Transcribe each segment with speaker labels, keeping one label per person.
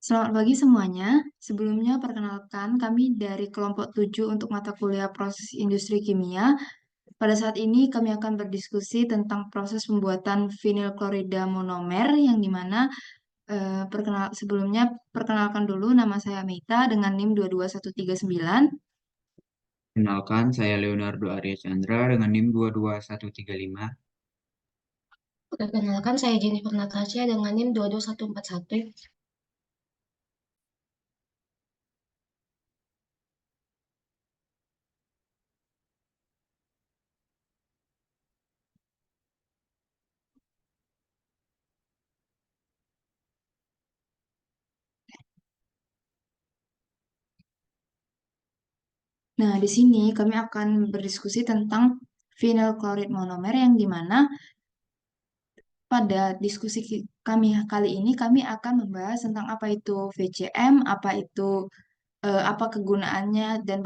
Speaker 1: Selamat pagi semuanya. Sebelumnya perkenalkan kami dari kelompok 7 untuk mata kuliah proses industri kimia. Pada saat ini kami akan berdiskusi tentang proses pembuatan vinyl klorida monomer yang dimana sebelumnya perkenalkan dulu nama saya Meita dengan NIM 22139.
Speaker 2: Kenalkan, saya Leonardo Arya Chandra dengan NIM 22135.
Speaker 3: Perkenalkan, saya Jennifer Natasha dengan NIM 22141.
Speaker 1: Nah, di sini kami akan berdiskusi tentang vinyl klorid monomer yang dimana pada diskusi kami kali ini kami akan membahas tentang apa itu VCM, apa kegunaannya dan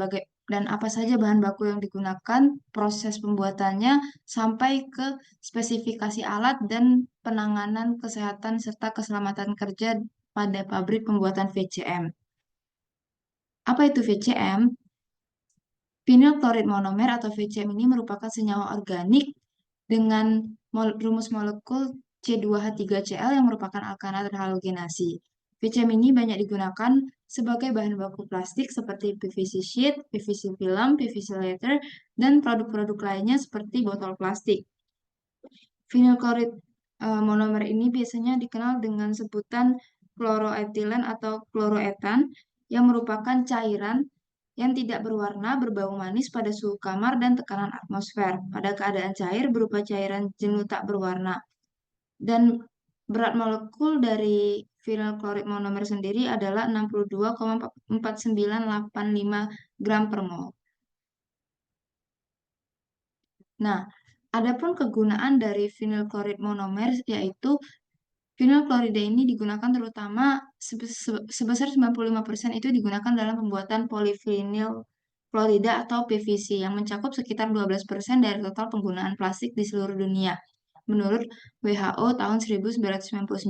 Speaker 1: apa saja bahan baku yang digunakan, proses pembuatannya sampai ke spesifikasi alat dan penanganan kesehatan serta keselamatan kerja pada pabrik pembuatan VCM. Apa itu VCM? Vinyl klorid monomer atau VCM ini merupakan senyawa organik dengan rumus molekul C2H3Cl yang merupakan alkana terhalogenasi. VCM ini banyak digunakan sebagai bahan baku plastik seperti PVC sheet, PVC film, PVC leather, dan produk-produk lainnya seperti botol plastik. Vinyl klorid monomer ini biasanya dikenal dengan sebutan kloroetilen atau kloroetan yang merupakan cairan yang tidak berwarna, berbau manis pada suhu kamar dan tekanan atmosfer. Pada keadaan cair berupa cairan jenuh tak berwarna. Dan berat molekul dari vinyl klorid monomer sendiri adalah 62,4985 gram per mol. Nah, adapun kegunaan dari vinyl klorid monomer yaitu vinyl klorida ini digunakan terutama sebesar 95% itu digunakan dalam pembuatan polivinyl klorida atau PVC yang mencakup sekitar 12% dari total penggunaan plastik di seluruh dunia. Menurut WHO tahun 1999,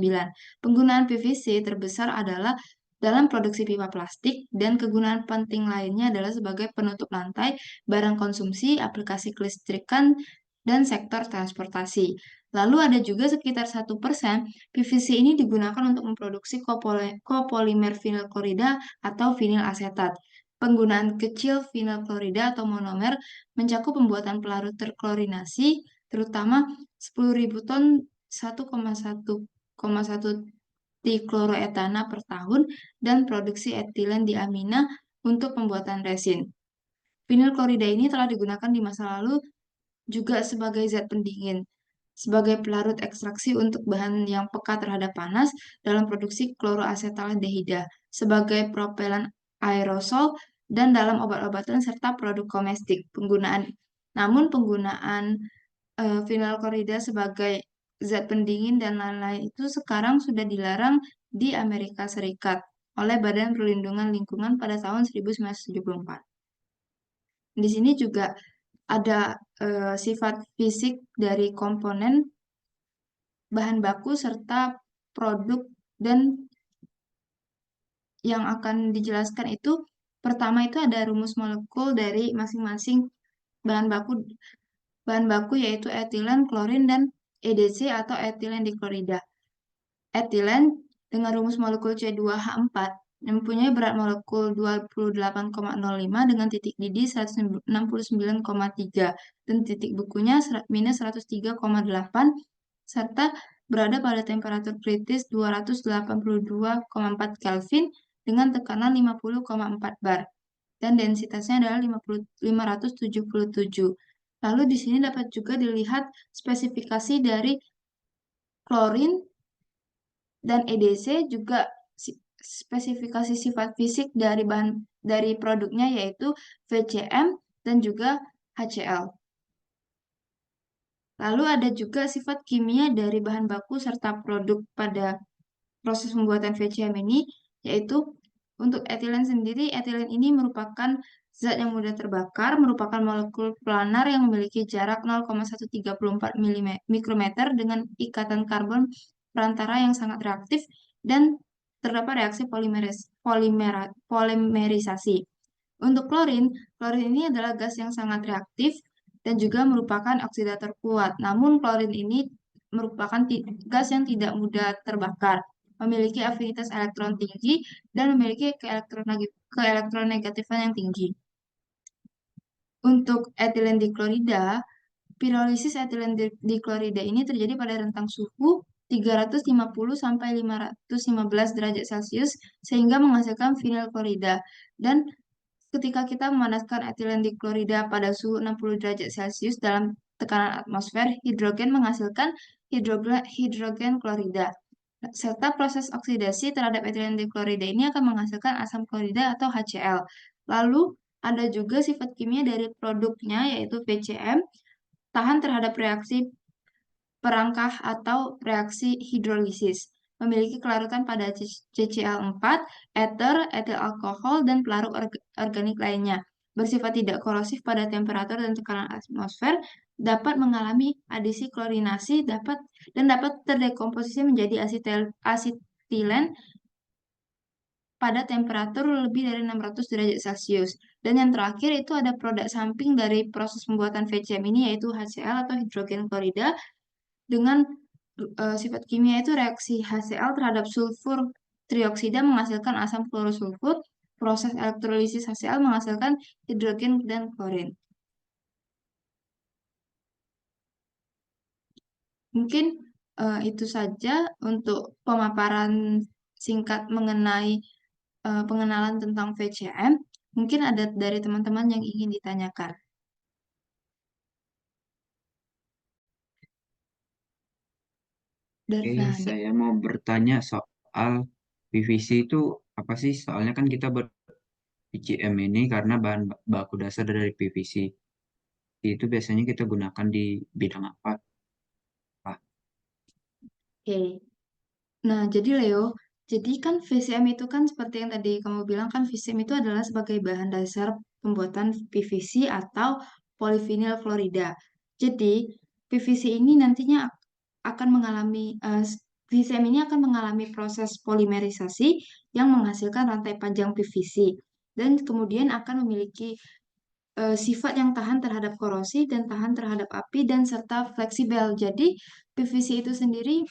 Speaker 1: penggunaan PVC terbesar adalah dalam produksi pipa plastik dan kegunaan penting lainnya adalah sebagai penutup lantai, barang konsumsi, aplikasi kelistrikan, dan sektor transportasi. Lalu ada juga sekitar 1% PVC ini digunakan untuk memproduksi kopolimer vinyl klorida atau vinyl asetat. Penggunaan kecil vinyl klorida atau monomer mencakup pembuatan pelarut terklorinasi, terutama 10.000 ton 1,1 dikloroetana per tahun dan produksi etilen diamina untuk pembuatan resin. Vinyl klorida ini telah digunakan di masa lalu juga sebagai zat pendingin, sebagai pelarut ekstraksi untuk bahan yang peka terhadap panas dalam produksi kloroasetaldehida, sebagai propelan aerosol, dan dalam obat-obatan serta produk komestik. Penggunaan vinyl klorida sebagai zat pendingin dan lain-lain itu sekarang sudah dilarang di Amerika Serikat oleh Badan Perlindungan Lingkungan pada tahun 1974. Di sini juga ada sifat fisik dari komponen bahan baku serta produk dan yang akan dijelaskan itu pertama itu ada rumus molekul dari masing-masing bahan baku yaitu etilen, klorin, dan EDC atau etilen diklorida. Etilen dengan rumus molekul C2H4 mempunyai berat molekul 28,05 dengan titik didih 169,3 dan titik bukunya minus 103,8 serta berada pada temperatur kritis 282,4 Kelvin dengan tekanan 50,4 bar dan densitasnya adalah 577. Lalu di sini dapat juga dilihat spesifikasi dari klorin dan EDC juga spesifikasi sifat fisik dari produknya yaitu VCM dan juga HCl. Lalu ada juga sifat kimia dari bahan baku serta produk pada proses pembuatan VCM ini yaitu untuk etilen sendiri, etilen ini merupakan zat yang mudah terbakar, merupakan molekul planar yang memiliki jarak 0,134 mikrometer dengan ikatan karbon perantara yang sangat reaktif dan terdapat reaksi polimerisasi. Untuk klorin, klorin ini adalah gas yang sangat reaktif dan juga merupakan oksidator kuat. Namun klorin ini merupakan gas yang tidak mudah terbakar, memiliki afinitas elektron tinggi dan memiliki keelektronegatifannya yang tinggi. Untuk etilen diklorida, pirolisis etilen diklorida ini terjadi pada rentang suhu 350 sampai 515 derajat Celcius sehingga menghasilkan vinyl klorida. Dan ketika kita memanaskan etilen diklorida pada suhu 60 derajat Celcius dalam tekanan atmosfer, hidrogen menghasilkan hidrogen klorida. Serta proses oksidasi terhadap etilen diklorida ini akan menghasilkan asam klorida atau HCl. Lalu ada juga sifat kimia dari produknya yaitu VCM, tahan terhadap reaksi perangkah atau reaksi hidrolisis. Memiliki kelarutan pada CCl4, ether, etil alkohol, dan pelarut organik lainnya. Bersifat tidak korosif pada temperatur dan tekanan atmosfer, dapat mengalami adisi klorinasi, dapat terdekomposisi menjadi asetilen pada temperatur lebih dari 600 derajat Celcius. Dan yang terakhir itu ada produk samping dari proses pembuatan VCM ini yaitu HCl atau hidrogen klorida dengan sifat kimia itu reaksi HCl terhadap sulfur trioksida menghasilkan asam klorosulfur. Proses elektrolisis HCl menghasilkan hidrogen dan klorin. Mungkin itu saja untuk pemaparan singkat mengenai pengenalan tentang VCM. Mungkin ada dari teman-teman yang ingin ditanyakan.
Speaker 2: Oke,
Speaker 1: Nah,
Speaker 2: saya mau bertanya soal PVC itu apa sih? Soalnya kan kita PCM ini karena bahan baku dasar dari PVC. Itu biasanya kita gunakan di bidang apa, Pak?
Speaker 1: oke. Nah, jadi Leo, jadi kan VCM itu kan seperti yang tadi kamu bilang kan VCM itu adalah sebagai bahan dasar pembuatan PVC atau polyvinyl fluorida. Jadi PVC ini nantinya akan mengalami VCM ini akan mengalami proses polimerisasi yang menghasilkan rantai panjang PVC dan kemudian akan memiliki sifat yang tahan terhadap korosi dan tahan terhadap api dan serta fleksibel. Jadi PVC itu sendiri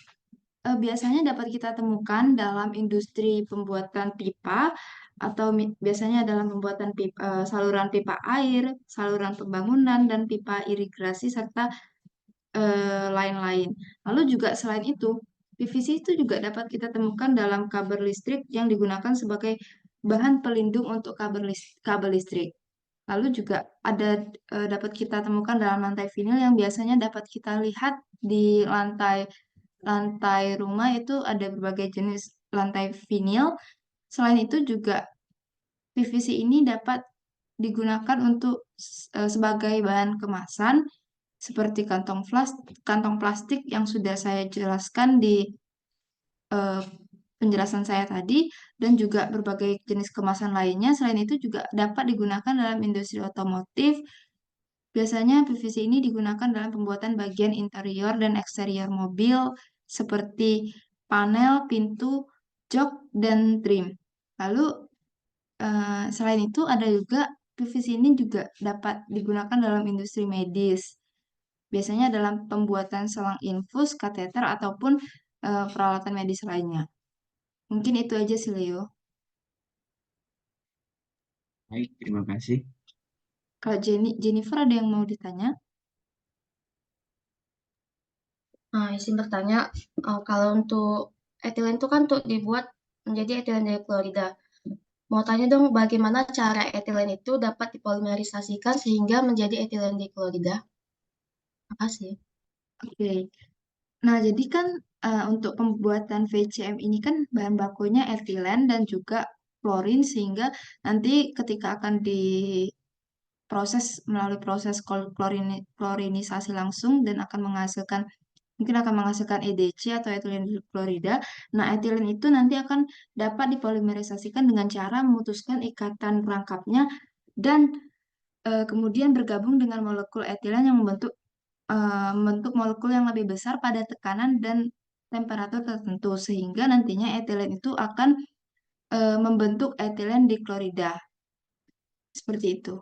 Speaker 1: biasanya dapat kita temukan dalam industri pembuatan pipa atau biasanya dalam pembuatan saluran pipa air, saluran pembangunan, dan pipa irigasi serta lain-lain. Lalu juga selain itu, PVC itu juga dapat kita temukan dalam kabel listrik yang digunakan sebagai bahan pelindung untuk kabel listrik. Lalu juga ada dapat kita temukan dalam lantai vinil yang biasanya dapat kita lihat di lantai lantai rumah itu ada berbagai jenis lantai vinil. Selain itu juga PVC ini dapat digunakan untuk sebagai bahan kemasan seperti kantong plastik yang sudah saya jelaskan di eh, penjelasan saya tadi dan juga berbagai jenis kemasan lainnya. Selain itu juga dapat digunakan dalam industri otomotif. Biasanya PVC ini digunakan dalam pembuatan bagian interior dan eksterior mobil seperti panel, pintu, jok, dan trim. Lalu selain itu ada juga PVC ini juga dapat digunakan dalam industri medis. Biasanya dalam pembuatan selang infus, kateter, ataupun peralatan medis lainnya. Mungkin itu aja sih, Leo.
Speaker 2: Baik, terima kasih.
Speaker 1: Kalau Jennifer ada yang mau ditanya?
Speaker 3: Nah, izin bertanya, kalau untuk etilen itu kan untuk dibuat menjadi etilen dari klorida. Mau tanya dong, bagaimana cara etilen itu dapat dipolimerisasikan sehingga menjadi etilen diklorida? Makasih.
Speaker 1: Oke. Nah, jadi kan untuk pembuatan VCM ini kan bahan bakunya etilen dan juga klorin sehingga nanti ketika akan melalui proses klorinisasi langsung dan mungkin akan menghasilkan EDC atau etilen klorida. Nah, etilen itu nanti akan dapat dipolimerisasikan dengan cara memutuskan ikatan perangkapnya dan kemudian bergabung dengan molekul etilen yang membentuk molekul yang lebih besar pada tekanan dan temperatur tertentu sehingga nantinya etilen itu akan membentuk etilen diklorida. Seperti itu.